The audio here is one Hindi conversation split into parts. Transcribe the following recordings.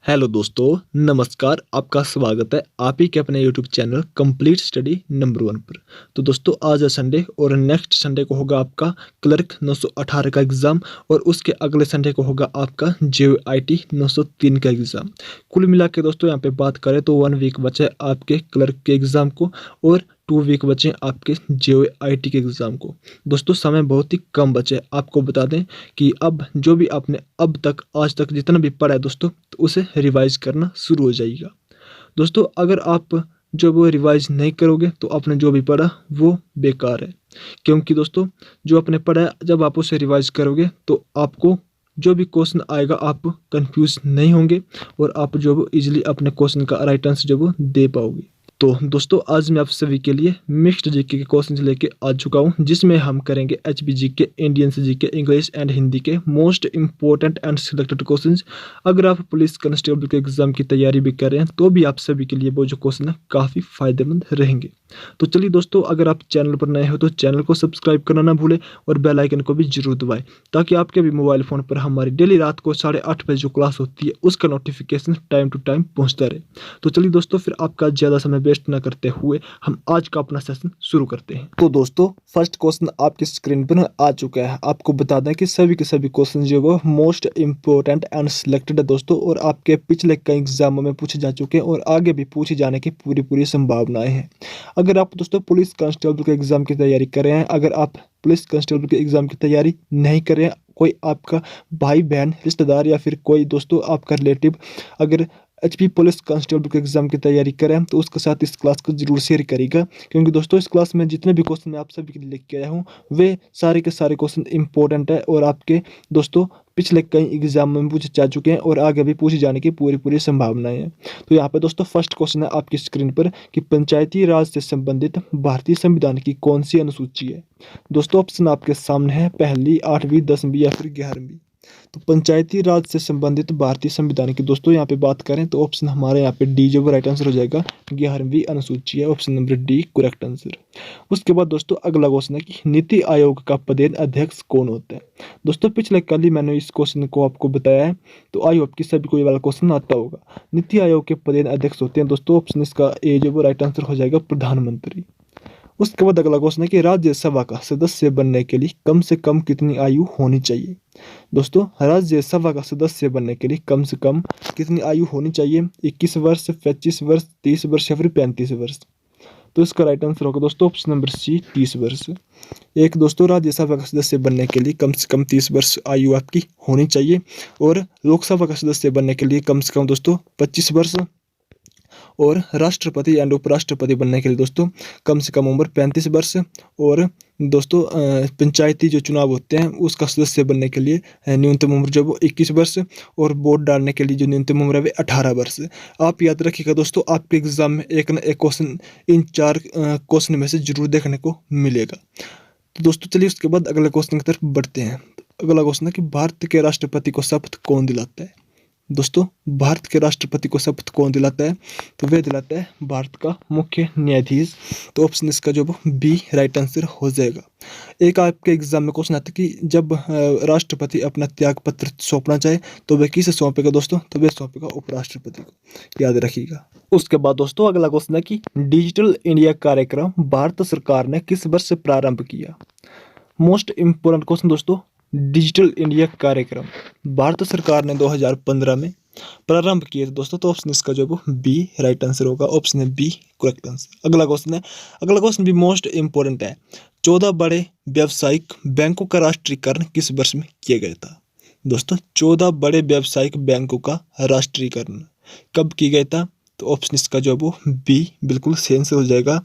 हेलो दोस्तों, नमस्कार। आपका स्वागत है आप ही के अपने YouTube channel complete study number 1 पर। तो दोस्तों, आज है संडे और नेक्स्ट संडे को होगा आपका क्लर्क 918 का एग्ज़ाम और उसके अगले संडे को होगा आपका JIT 903 का एग्ज़ाम। कुल मिला के दोस्तों, यहाँ पे बात करें तो 1 वीक बचा है आपके क्लर्क के एग्ज़ाम को और 2 वीक बचे हैं आपके JIT के एग्ज़ाम को। दोस्तों, समय बहुत ही कम बचे है। आपको बता दें कि अब जो भी आपने अब तक आज तक जितना भी पढ़ा है दोस्तों, तो उसे रिवाइज करना शुरू हो जाएगा। दोस्तों, अगर आप जो वो रिवाइज नहीं करोगे तो आपने जो भी पढ़ा वो बेकार है। क्योंकि दोस्तों, जो आपने पढ़ा है जब आप उसे रिवाइज करोगे तो आपको जो भी क्वेश्चन आएगा आप कंफ्यूज नहीं होंगे और आप जो वो इजीली अपने क्वेश्चन का राइट आंसर जो वो दे पाओगे। तो दोस्तों, आज मैं आप सभी के लिए मिक्स्ड जीके के क्वेश्चन लेके आ चुका हूँ, जिसमें हम करेंगे HB GK, Indian GK, English and Hindi के most important and selected questions. अगर आप पुलिस कांस्टेबल के एग्जाम की तैयारी भी कर रहे हैं तो भी आप सभी के लिए वो जो क्वेश्चन है काफ़ी फायदेमंद रहेंगे। तो चलिए दोस्तों, अगर आप चैनल पर नए हो तो चैनल को सब्सक्राइब करना ना भूलें और बेल आइकन को भी जरूर दबाएं, ताकि आपके भी मोबाइल फ़ोन पर हमारी डेली रात को 8:30 बजे जो क्लास होती है उसका नोटिफिकेशन टाइम टू टाइम पहुंचता रहे। तो चलिए दोस्तों, फिर आपका ज़्यादा समय वेस्ट न करते हुए हम आज का अपना सेशन शुरू करते हैं। तो दोस्तों, फर्स्ट क्वेश्चन आपकी स्क्रीन पर आ चुका है। आपको बता दें कि सभी के सभी क्वेश्चन जो वो मोस्ट इंपॉर्टेंट एंड सिलेक्टेड है दोस्तों, और आपके पिछले कई एग्जामों में पूछे जा चुके हैं और आगे भी पूछे जाने की पूरी संभावनाएं हैं। अगर आप दोस्तों पुलिस कांस्टेबल के एग्जाम की तैयारी कर रहे हैं, अगर आप पुलिस कांस्टेबल के एग्जाम की तैयारी नहीं कर रहे हैं, कोई आपका भाई बहन रिश्तेदार या फिर कोई दोस्तों आपका रिलेटिव अगर HP पुलिस कांस्टेबल के एग्जाम की तैयारी करें तो उसके साथ इस क्लास को जरूर शेयर करेगा। क्योंकि दोस्तों, इस क्लास में जितने भी क्वेश्चन मैं आप सभी के लिए लिख के आया हूँ वे सारे के सारे क्वेश्चन इंपॉर्टेंट है और आपके दोस्तों पिछले कई एग्जाम में पूछे जा चुके हैं और आगे भी पूछे जाने की पूरी संभावनाएं हैं। तो यहाँ पे दोस्तों फर्स्ट क्वेश्चन है आपकी स्क्रीन पर कि पंचायती राज से संबंधित भारतीय संविधान की कौन सी अनुसूची है। दोस्तों, ऑप्शन आपके सामने है, पहली, 8वीं, 10वीं या फिर 11वीं। तो पंचायती राज से संबंधित भारतीय संविधान की दोस्तों यहाँ पे बात करें तो ऑप्शन हमारे यहाँ पे डी जो राइट आंसर हो जाएगा, 11वीं अनुसूची है, option number D correct answer. उसके बाद दोस्तों अगला क्वेश्चन है कि नीति आयोग का पदेन अध्यक्ष कौन होता है। दोस्तों, पिछले कल ही मैंने इस क्वेश्चन को आपको बताया है, तो आई होप कि सभी को ये वाला क्वेश्चन आता होगा। नीति आयोग के पदेन अध्यक्ष होते हैं दोस्तों, ऑप्शन इसका ए जो राइट आंसर हो जाएगा, प्रधानमंत्री। उसके बाद अगला क्वेश्चन है कि राज्यसभा का सदस्य बनने के लिए कम से कम कितनी आयु होनी चाहिए। दोस्तों, राज्यसभा का सदस्य बनने के लिए कम से कम कितनी आयु होनी चाहिए, 21 वर्ष, 25 वर्ष, 30 वर्ष या फिर 35 वर्ष। तो इसका राइट आंसर होगा दोस्तों ऑप्शन नंबर सी, 30 वर्ष। एक दोस्तों, राज्यसभा का सदस्य बनने के लिए कम से कम 30 वर्ष आयु आपकी होनी चाहिए और लोकसभा का सदस्य बनने के लिए कम से कम दोस्तों 25 वर्ष और राष्ट्रपति एंड उपराष्ट्रपति बनने के लिए दोस्तों कम से कम उम्र 35 वर्ष और दोस्तों पंचायती जो चुनाव होते हैं उसका सदस्य बनने के लिए न्यूनतम उम्र जो वो 21 वर्ष और वोट डालने के लिए जो न्यूनतम उम्र है वो 18 वर्ष। आप याद रखिएगा दोस्तों, आपके एग्जाम में एक न एक क्वेश्चन इन 4 क्वेश्चन में से जरूर देखने को मिलेगा। तो दोस्तों चलिए उसके बाद अगले क्वेश्चन की तरफ बढ़ते हैं। अगला क्वेश्चन है कि भारत के राष्ट्रपति को शपथ कौन दिलाता है। दोस्तों, भारत के राष्ट्रपति को शपथ कौन दिलाता है, तो वह दिलाता है भारत का मुख्य न्यायाधीश। तो ऑप्शन इसका जो बी राइट आंसर हो जाएगा। एक आपके एग्जाम में क्वेश्चन आता है कि जब राष्ट्रपति अपना त्याग पत्र सौंपना चाहे तो वह किसे सौंपेगा दोस्तों, तो वह सौंपेगा उपराष्ट्रपति को, याद रखिएगा। उसके बाद दोस्तों अगला क्वेश्चन है कि डिजिटल इंडिया कार्यक्रम भारत सरकार ने किस वर्ष प्रारंभ किया। मोस्ट इंपोर्टेंट क्वेश्चन दोस्तों, डिजिटल इंडिया कार्यक्रम भारत सरकार ने 2015 में प्रारंभ किए थे दोस्तों। तो ऑप्शन इसका जो है वो बी राइट आंसर होगा, ऑप्शन है बी करेक्ट आंसर। अगला क्वेश्चन भी मोस्ट इंपोर्टेंट है। 14 बड़े व्यावसायिक बैंकों का राष्ट्रीयकरण किस वर्ष में किया गया था। दोस्तों, 14 बड़े व्यावसायिक बैंकों का राष्ट्रीयकरण कब किया गया था, तो ऑप्शन इसका जो है वो बी बिल्कुल सही आंसर हो जाएगा,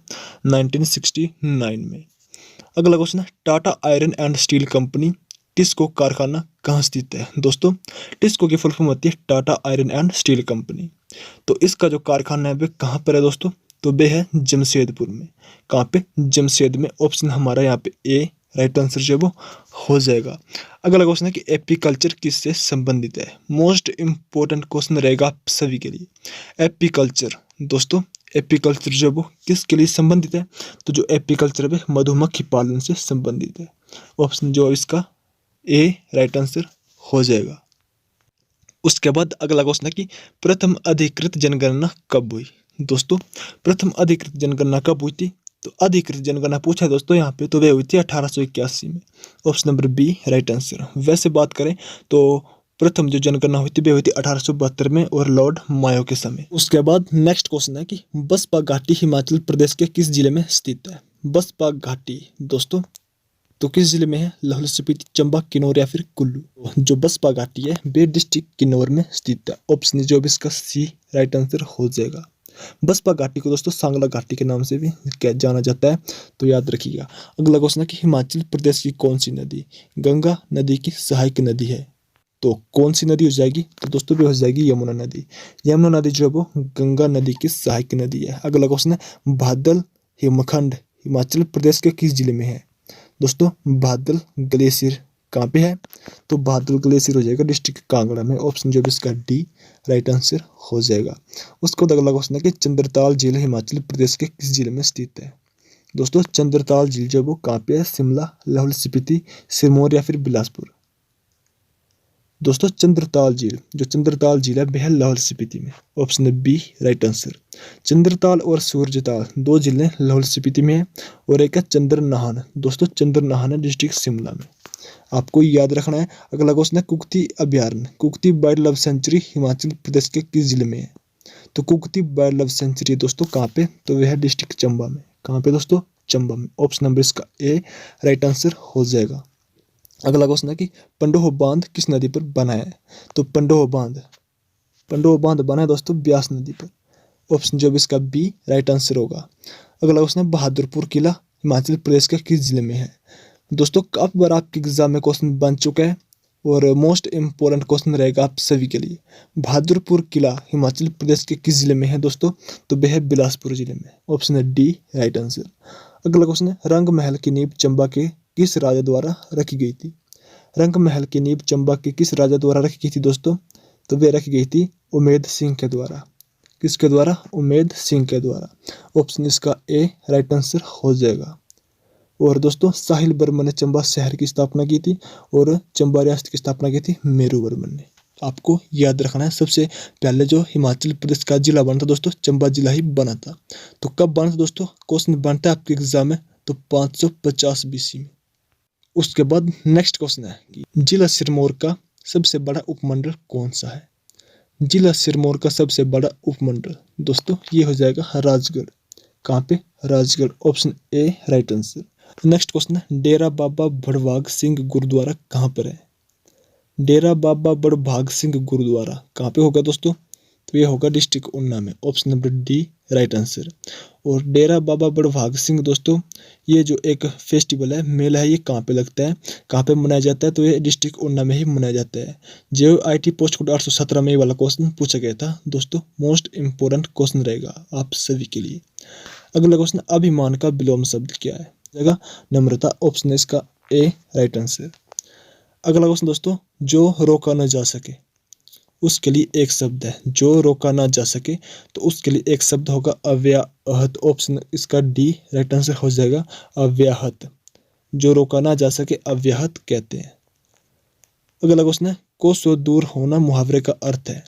1969 में। अगला क्वेश्चन है Tata iron and steel company TISCO कारखाना कहाँ स्थित है। दोस्तों, टिस्को की फुल फॉर्म होती है Tata iron and steel company. तो इसका जो कारखाना है वह कहाँ पर है दोस्तों, तो वह है जमशेदपुर में। कहाँ पे, जमशेद में। ऑप्शन हमारा यहाँ पे ए राइट आंसर जो वो हो जाएगा। अगला क्वेश्चन है कि एपीकल्चर किससे संबंधित है। मोस्ट इंपॉर्टेंट क्वेश्चन रहेगा आप सभी के लिए। एपीकल्चर दोस्तों, एपीकल्चर जो वो किसके लिए संबंधित है, तो जो एपीकल्चर है मधुमक्खी पालन से संबंधित है। ऑप्शन जो इसका ए राइट आंसर हो जाएगा। उसके बाद अगला क्वेश्चन है कि प्रथम अधिकृत जनगणना कब हुई। दोस्तों प्रथम अधिकृत जनगणना कब हुई थी, तो अधिकृत जनगणना पूछा है दोस्तों यहाँ पे, तो वह हुई थी 1881 में। Option number B right answer. वैसे बात करें तो प्रथम जो जनगणना हुई थी वह हुई थी 1872 में और लॉर्ड मायो के समय। उसके बाद नेक्स्ट क्वेश्चन है कि बसपा घाटी हिमाचल प्रदेश के किस जिले में स्थित है। बसपा घाटी दोस्तों तो किस जिले में है, लाहौल स्पीति, चंबा, किन्नौर या फिर कुल्लू। जो बसपा घाटी है वे डिस्ट्रिक्ट किन्नौर में स्थित है। ऑप्शन जो भी इसका सी राइट आंसर हो जाएगा। बसपा घाटी को दोस्तों सांगला घाटी के नाम से भी जाना जाता है, तो याद रखिएगा। अगला क्वेश्चन है कि हिमाचल प्रदेश की कौन सी नदी गंगा नदी की सहायक नदी है, तो कौन सी नदी हो जाएगी, तो दोस्तों भी हो जाएगी यमुना नदी। यमुना नदी जो है वो गंगा नदी की सहायक नदी है। अगला क्वेश्चन है बादल हिमखंड हिमाचल प्रदेश के किस जिले में है। दोस्तों बादल ग्लेशियर कहाँ पे है, तो बादल ग्लेशियर हो जाएगा डिस्ट्रिक्ट कांगड़ा में। ऑप्शन जो भी इसका डी राइट आंसर हो जाएगा। उसके बाद अगला क्वेश्चन है कि चंद्रताल झील हिमाचल प्रदेश के किस जिले में स्थित है। दोस्तों चंद्रताल झील जो वो कहाँ पे है, शिमला, लाहौल स्पीति, सिरमौर या फिर बिलासपुर। दोस्तों चंद्रताल झील जो चंद्रताल झील है वह लाहौल स्पीति में। Option B right answer. Chandratal और सूरजताल दो झीलें लाहौल स्पीति में है और एक है चंद्रनाहन। दोस्तों चंद्रनाहन है डिस्ट्रिक्ट शिमला में, आपको याद रखना है। अगला क्वेश्चन है कुक्ति अभ्यारण्य कुक्ति wild life sanctuary Himachal Pradesh के किस जिले में है, तो कुक्ति वाइल्ड लाइफ सेंचुरी दोस्तों कहाँ पे, तो वह है डिस्ट्रिक्ट चंबा में। कहाँ पे दोस्तों, चंबा में। ऑप्शन नंबर इसका ए राइट आंसर हो जाएगा। अगला क्वेश्चन है कि पंडोह बांध किस नदी पर बना है, तो पंडोह बांध बना है दोस्तों ब्यास नदी पर। ऑप्शन जो भी इसका बी राइट आंसर होगा। अगला क्वेश्चन है बहादुरपुर किला हिमाचल प्रदेश के किस जिले में है। दोस्तों काफी बार आपके एग्जाम में क्वेश्चन बन चुका है और मोस्ट इम्पोर्टेंट क्वेश्चन रहेगा आप सभी के लिए। बहादुरपुर किला हिमाचल प्रदेश के किस जिले में है दोस्तों, तो वह है बिलासपुर जिले में। ऑप्शन है डी राइट आंसर। अगला क्वेश्चन है रंग महल की नींव चंबा के किस राजा द्वारा रखी गई थी। रंग महल की नींव चंबा के किस राजा द्वारा रखी गई थी दोस्तों, तो वे रखी गई थी उमेद सिंह के द्वारा। किसके द्वारा, उमेद सिंह के द्वारा। ऑप्शन इसका ए राइट आंसर हो जाएगा। और दोस्तों साहिल वर्मन ने चंबा शहर की स्थापना की थी और चंबा रियासत की स्थापना की थी मेरू वर्मन ने। आपको याद रखना है सबसे पहले जो हिमाचल प्रदेश का जिला बना था दोस्तों चंबा जिला ही बना था। तो कब बना था दोस्तों, क्वेश्चन बनता है आपके एग्जाम में तो 550 BC में। उसके बाद नेक्स्ट क्वेश्चन है कि जिला सिरमौर का सबसे बड़ा उपमंडल कौन सा है। जिला सिरमौर का सबसे बड़ा उपमंडल दोस्तों ये हो जाएगा राजगढ़। कहाँ पे, Rajgarh. Option A right answer. Next question है डेरा बाबा बड़भाग सिंह गुरुद्वारा कहाँ पर है। डेरा बाबा बड़भाग सिंह गुरुद्वारा कहाँ पे होगा दोस्तों, तो ये होगा डिस्ट्रिक्ट ऊना में। Option number D right answer. और डेरा बाबा बड़भाग सिंह दोस्तों ये जो एक फेस्टिवल है, मेला है, ये कहाँ पे लगता है, कहाँ पे मनाया जाता है, तो ये डिस्ट्रिक्ट ऊना में ही मनाया जाता है। जो IT पोस्ट कोड 817 में ये वाला क्वेश्चन पूछा गया था दोस्तों, मोस्ट इंपोर्टेंट क्वेश्चन रहेगा आप सभी के लिए। अगला क्वेश्चन अभिमान का विलोम शब्द क्या है, जगह नम्रता। ऑप्शन इसका ए राइट आंसर। अगला क्वेश्चन दोस्तों जो रोका न जा सके उसके लिए एक शब्द है, जो रोका ना जा सके तो उसके लिए एक शब्द होगा अव्याहत। ऑप्शन इसका डी राइट आंसर हो जाएगा अव्याहत। जो रोका ना जा सके अव्याहत कहते हैं। अगला क्वेश्चन है कोसों दूर होना मुहावरे का अर्थ है।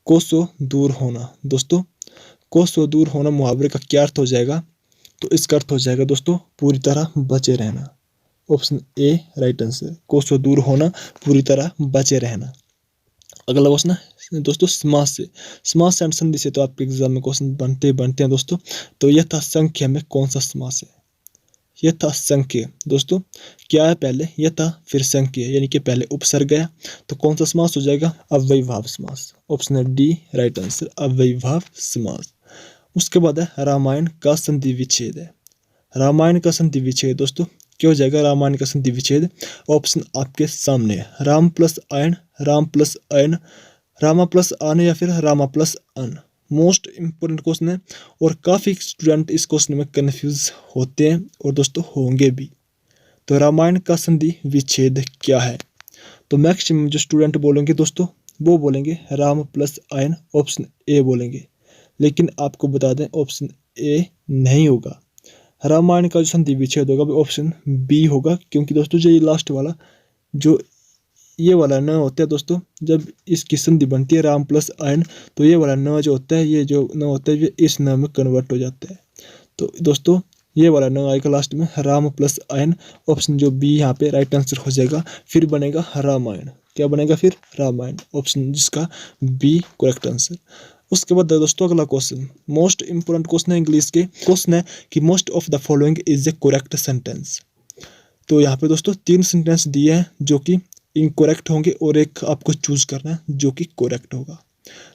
कोसों दूर होना दोस्तों, कोसों दूर होना मुहावरे का क्या अर्थ हो जाएगा, तो इसका अर्थ हो जाएगा दोस्तों पूरी तरह बचे रहना। Option A right answer. कोसों दूर होना पूरी तरह बचे रहना। अगला क्वेश्चन है दोस्तों समास से एंड संधि से तो आपके एग्जाम में क्वेश्चन बनते हैं दोस्तों। तो यथासंख्य में कौन सा समास है। यथासंख्य दोस्तों क्या है, पहले यथा फिर संख्य यानी कि पहले उपसर्ग है, तो कौन सा समास हो जाएगा, अव्ययीभाव समास। ऑप्शन है डी राइट आंसर अव्ययीभाव समास। उसके बाद है रामायण का संधि विच्छेद है। रामायण का संधि विच्छेद दोस्तों क्या हो जाएगा, रामायण का संधि विच्छेद। ऑप्शन आपके सामने है राम प्लस अयन, राम प्लस अयन, रामा प्लस आन या फिर रामा प्लस अन। मोस्ट इंपोर्टेंट क्वेश्चन है और काफ़ी स्टूडेंट इस क्वेश्चन में कंफ्यूज होते हैं और दोस्तों होंगे भी। तो रामायण का संधि विच्छेद क्या है, तो मैक्सिमम जो स्टूडेंट बोलेंगे दोस्तों वो बोलेंगे Ram plus Ayan, option A बोलेंगे। लेकिन आपको बता दें ऑप्शन ए नहीं होगा। रामायण का जो संधि विच्छेद होगा वो ऑप्शन बी होगा, क्योंकि दोस्तों जो ये लास्ट वाला जो ये वाला न होता है दोस्तों, जब इसकी संधि बनती है राम प्लस आयन, तो ये वाला न जो होता है, ये जो न होता है ये इस न में कन्वर्ट हो जाता है। तो दोस्तों ये वाला न आएगा लास्ट में राम प्लस आयन, ऑप्शन जो बी यहाँ पे राइट आंसर हो जाएगा। फिर बनेगा रामायण, क्या बनेगा फिर रामायण, ऑप्शन जिसका बी करेक्ट आंसर। उसके बाद दोस्तों अगला क्वेश्चन, मोस्ट इंपोर्टेंट क्वेश्चन है इंग्लिश के। क्वेश्चन है कि most of the following is the correct sentence. तो यहाँ पे दोस्तों 3 सेंटेंस दिए हैं जो कि इनकरेक्ट होंगे और एक आपको चूज करना है जो कि करेक्ट होगा।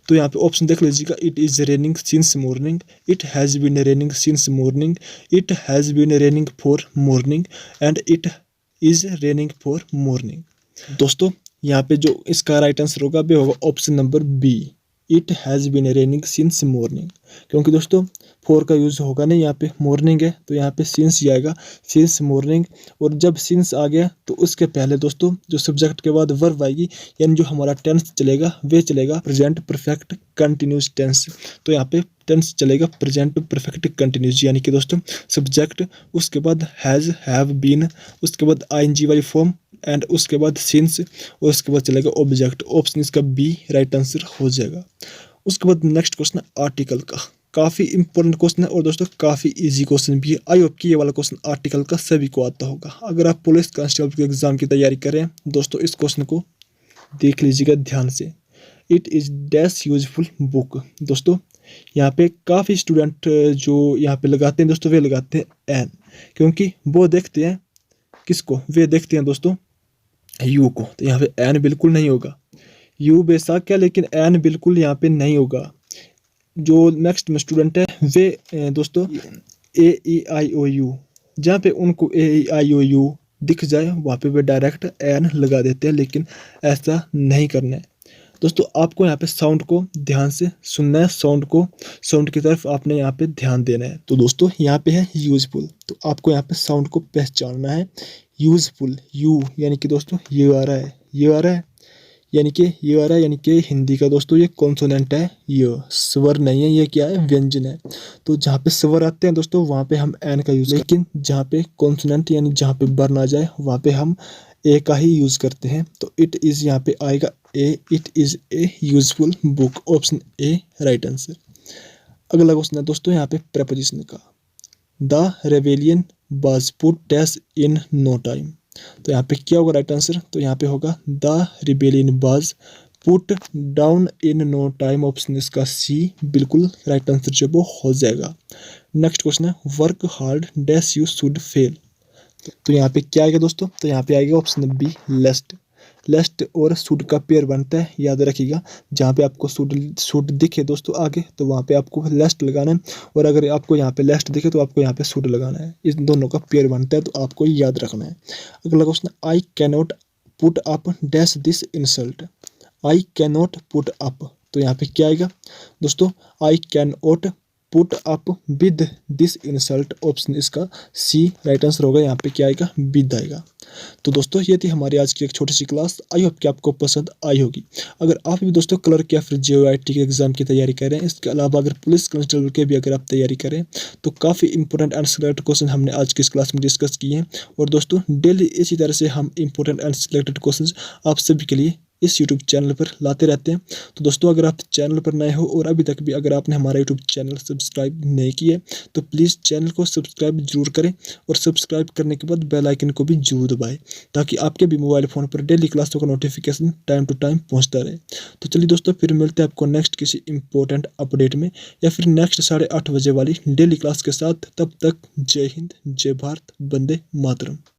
तो यहाँ पे ऑप्शन देख लीजिएगा, it is raining since morning, it has been raining since morning, it has been raining for morning and it is raining for morning. दोस्तों यहाँ पे जो इसका राइट आंसर होगा वो होगा option number B, it has been raining since morning. क्योंकि दोस्तों फोर का यूज़ होगा नहीं, यहाँ पे मॉर्निंग है तो यहाँ पे सिंस ही आएगा, सिंस मॉर्निंग। और जब सिंस आ गया तो उसके पहले दोस्तों जो सब्जेक्ट के बाद वर्ब आएगी, यानी जो हमारा टेंस चलेगा वे चलेगा प्रेजेंट परफेक्ट कंटिन्यूस टेंस। तो यहाँ पे टेंस चलेगा प्रेजेंट परफेक्ट कंटिन्यूस, यानी कि दोस्तों सब्जेक्ट, उसके बाद हैज़, हैव, बीन, उसके बाद आईएनजी वाली फॉर्म एंड उसके बाद सिंस, और उसके बाद चलेगा ऑब्जेक्ट। ऑप्शन इसका बी राइट आंसर हो जाएगा। उसके बाद नेक्स्ट क्वेश्चन है आर्टिकल का, काफ़ी इंपॉर्टेंट क्वेश्चन है और दोस्तों काफ़ी इजी क्वेश्चन भी है। आई होप कि ये वाला क्वेश्चन आर्टिकल का सभी को आता होगा। अगर आप पुलिस कांस्टेबल के एग्जाम की तैयारी कर रहे हैं दोस्तों, इस क्वेश्चन को देख लीजिएगा ध्यान से। It is dash useful book. दोस्तों यहाँ पे काफ़ी स्टूडेंट जो यहाँ पे लगाते हैं दोस्तों, वे लगाते हैं एन, क्योंकि वो देखते हैं किसको, वे देखते हैं दोस्तों यू को। तो यहाँ पे एन बिल्कुल नहीं होगा, यू बेशक है लेकिन एन बिल्कुल यहाँ पे नहीं होगा। जो नेक्स्ट में स्टूडेंट है वे दोस्तों ए ई आई ओ यू, जहाँ पे उनको ए ई आई ओ यू दिख जाए वहाँ पे वे डायरेक्ट एन लगा देते हैं, लेकिन ऐसा नहीं करना है दोस्तों। आपको यहाँ पे साउंड को ध्यान से सुनना है, साउंड की तरफ आपने यहाँ पे ध्यान देना है। तो दोस्तों यहाँ पे है यूजफुल, तो आपको यहाँ पे साउंड को पहचानना है। यूजफुल, यू यानी कि दोस्तों ये आ रहा है, ये आ रहा है, यानी कि ये आ रहा है, यानी कि हिंदी का दोस्तों ये कॉन्सोनेंट है, ये स्वर नहीं है, ये क्या है व्यंजन है। तो जहाँ पे स्वर आते हैं दोस्तों वहाँ पे हम एन का यूज़, लेकिन जहाँ पे कॉन्सोनेंट यानी जहाँ पे वर्ण आ जाए वहाँ पे हम ए का ही यूज़ करते हैं। तो इट इज़ यहाँ पे आएगा A, it is a useful book, option A right answer. अगला क्वेश्चन है दोस्तों यहाँ पे प्रपोजिशन का, the rebellion was put dash in no time. तो यहाँ पे क्या होगा राइट आंसर, तो यहाँ पे होगा the rebellion was put down in no time, option इसका सी बिल्कुल राइट आंसर जो वो हो जाएगा। नेक्स्ट क्वेश्चन है work hard dash you should fail. तो यहाँ पे क्या आएगा दोस्तों, तो यहाँ पे आएगा ऑप्शन बी लेस्ट। लेस्ट और शुड का पेयर बनता है, याद रखिएगा। जहाँ पे आपको शुड दिखे दोस्तों आगे तो वहाँ पे आपको लेस्ट लगाना है, और अगर आपको यहाँ पे लेस्ट दिखे तो आपको यहाँ पे शुड लगाना है। इस दोनों का पेयर बनता है तो आपको याद रखना है। अगला question, I can not put up dash this insult. I can not put up, तो यहाँ पे क्या आएगा दोस्तों, I can not put up with this insult, option इसका सी राइट आंसर होगा। यहाँ पे क्या आएगा, विद आएगा। तो दोस्तों ये थी हमारी आज की एक छोटी सी क्लास, आई होप कि आपको पसंद आई होगी। अगर आप भी दोस्तों क्लर्क या फिर JOIT के एग्जाम की तैयारी कर रहे हैं, इसके अलावा अगर पुलिस कांस्टेबल के भी अगर आप तैयारी करें तो काफ़ी इंपॉर्टेंट एंड सिलेक्टेड क्वेश्चन हमने आज की इस क्लास में डिस्कस किए हैं। और दोस्तों डेली इसी तरह से हम इंपॉर्टेंट एंड सिलेक्टेड क्वेश्चन आप सभी के लिए इस YouTube चैनल पर लाते रहते हैं। तो दोस्तों अगर आप चैनल पर नए हो और अभी तक भी अगर आपने हमारा YouTube चैनल सब्सक्राइब नहीं किया तो प्लीज़ चैनल को सब्सक्राइब जरूर करें, और सब्सक्राइब करने के बाद बेल आइकन को भी जरूर दबाएं, ताकि आपके भी मोबाइल फ़ोन पर डेली क्लासों का नोटिफिकेशन टाइम टू टाइम पहुँचता रहे। तो चलिए दोस्तों फिर मिलते हैं आपको नेक्स्ट किसी इंपॉर्टेंट अपडेट में, या फिर नेक्स्ट 8:30 बजे वाली डेली क्लास के साथ। तब तक जय हिंद, जय भारत, वंदे मातरम।